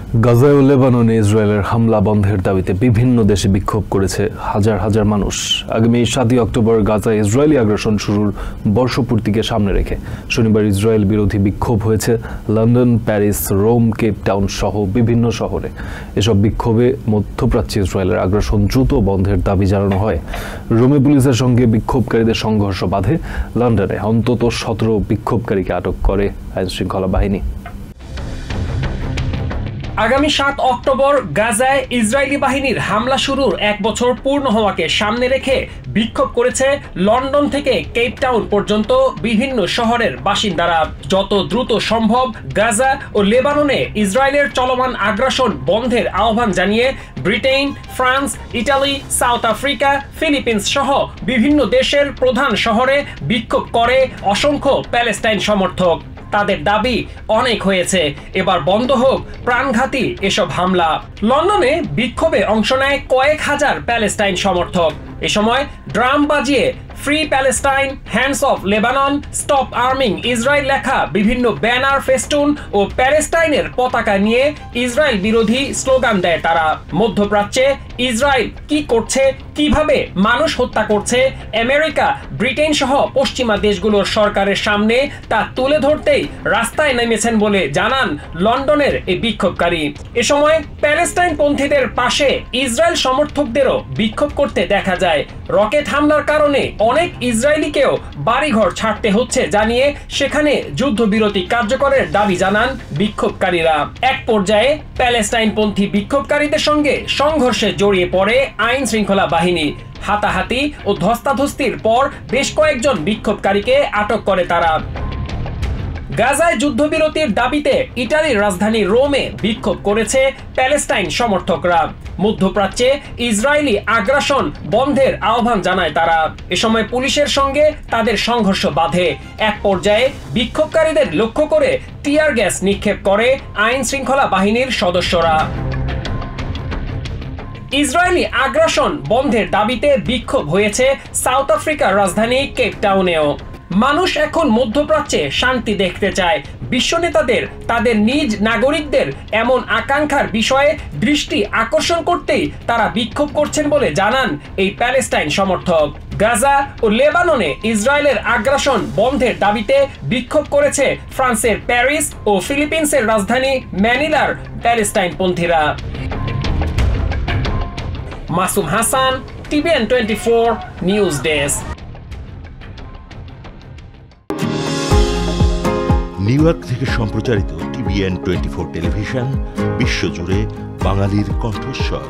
গাজায় ও লেবাননে ইসরায়েলের হামলা বন্ধের দাবিতে বিভিন্ন দেশে বিক্ষোভ করেছে হাজার হাজার মানুষ। আগামী 7 অক্টোবর গাজায় ইসরায়েলি আগ্রাসন শুরুর বর্ষপূর্তিকে সামনে রেখে শনিবার ইসরায়েল বিরোধী বিক্ষোভ হয়েছে London, Paris, Rome, Cape Town সহ বিভিন্ন শহরে। এসব বিক্ষোভে মধ্যপ্রাচ্যে ইসরায়েলের আগ্রাসন দ্রুত বন্ধের দাবি জানানো হয়। রোমে পুলিশের সঙ্গে বিক্ষোভকারীদের সংঘর্ষ বাধে। লন্ডনে অন্তত 17 বিক্ষোভকারীকে আটক করে আইনশৃঙ্খলা বাহিনী। আগামী 7 অক্টোবর গাজায় ইসরায়েলি বাহিনীর হামলা শুরুর 1 বছর পূর্ণ হওয়াকে সামনে রেখে বিক্ষোভ করেছে লন্ডন থেকে কেপ টাউন পর্যন্ত বিভিন্ন শহরের বাসিন্দারা। যত দ্রুত সম্ভব গাজা ও লেবাননে ইসরায়েলের চলমান আগ্রাসন বন্ধের আহ্বান জানিয়ে Britain, France, Italy, south Africa, Philippines সহ বিভিন্ন দেশের প্রধান শহরে বিক্ষোভ করে অসংখ্য প্যালেস্টাইন সমর্থক। তাদের দাবি অনেক হয়েছে, এবার বন্ধ হোক প্রাণঘাতী এসব হামলা। লন্ডনে বিক্ষোভে অংশ নেয় কয়েক হাজার প্যালেস্টাইন সমর্থক। এ সময় ড্রাম বাজিয়ে free Palestine, hands of Lebanon, stop আর্মিং Israel লেখা বিভিন্ন ব্যানার, ফেস্টুন ও প্যালেস্টাইনের পতাকা নিয়ে ইসরায়েল বিরোধী স্লোগান দেয় তারা। মধ্যপ্রাচ্যে ইসরায়েল কি করছে, কিভাবে মানুষ হত্যা করছে, আমেরিকা, ব্রিটেন সহ পশ্চিমা দেশগুলোর সরকারের সামনে তা তুলে ধরতেই রাস্তায় নেমেছেন বলে জানান লন্ডনের এই বিক্ষোভকারী। এ সময় প্যালেস্টাইন পন্থীদের পাশে ইসরায়েল সমর্থকদেরও বিক্ষোভ করতে দেখা যায়। রকেট হামলার কারণে অনেক ইসরায়েলিকেও বাড়িঘর ছাড়তে হচ্ছে জানিয়ে সেখানে যুদ্ধবিরতি কার্যকরের দাবি জানান বিক্ষোভকারীরা। এক পর্যায়ে প্যালেস্টাইনপন্থী বিক্ষোভকারীদের সঙ্গে সংঘর্ষে জড়িয়ে পড়ে আইন শৃঙ্খলা বাহিনী। হাতাহাতি ও ধস্তাধস্তির পর বেশ কয়েকজন বিক্ষোভকারীকে আটক করে তারা। গাজায় যুদ্ধবিরতির দাবিতে ইটালির রাজধানী রোমে বিক্ষোভ করেছে প্যালেস্টাইন সমর্থকরা। মধ্যপ্রাচ্যে ইসরায়েলি আগ্রাসন বন্ধের আহ্বান জানায় তারা। এ সময় পুলিশের সঙ্গে তাদের সংঘর্ষ বাধে। এক পর্যায়ে বিক্ষোভকারীদের লক্ষ্য করে টিয়ার গ্যাস নিক্ষেপ করে আইন শৃঙ্খলা বাহিনীর সদস্যরা। ইসরায়েলি আগ্রাসন বন্ধের দাবিতে বিক্ষোভ হয়েছে সাউথ আফ্রিকার রাজধানী কেপ টাউনেও। মানুষ এখন মধ্যপ্রাচ্যে শান্তি দেখতে চায়। বিশ্ব নেতাদের তাদের নিজ নাগরিকদের এমন আকাঙ্ক্ষার বিষয়ে দৃষ্টি আকর্ষণ করতেই তারা বিক্ষোভ করছেন বলে জানান এই প্যালেস্টাইন সমর্থক। গাজা ও লেবাননে ইসরায়েলের আগ্রাসন বন্ধের দাবিতে বিক্ষোভ করেছে ফ্রান্সের প্যারিস ও ফিলিপিন্সের রাজধানী ম্যানিলার প্যালেস্টাইনপন্থীরা। Masum Hasan, TVN 24 news desk. New York থেকে সম্প্রচারিত TVN 24 টেলিভিশন বিশ্বজুড়ে বাঙালির কণ্ঠস্বর।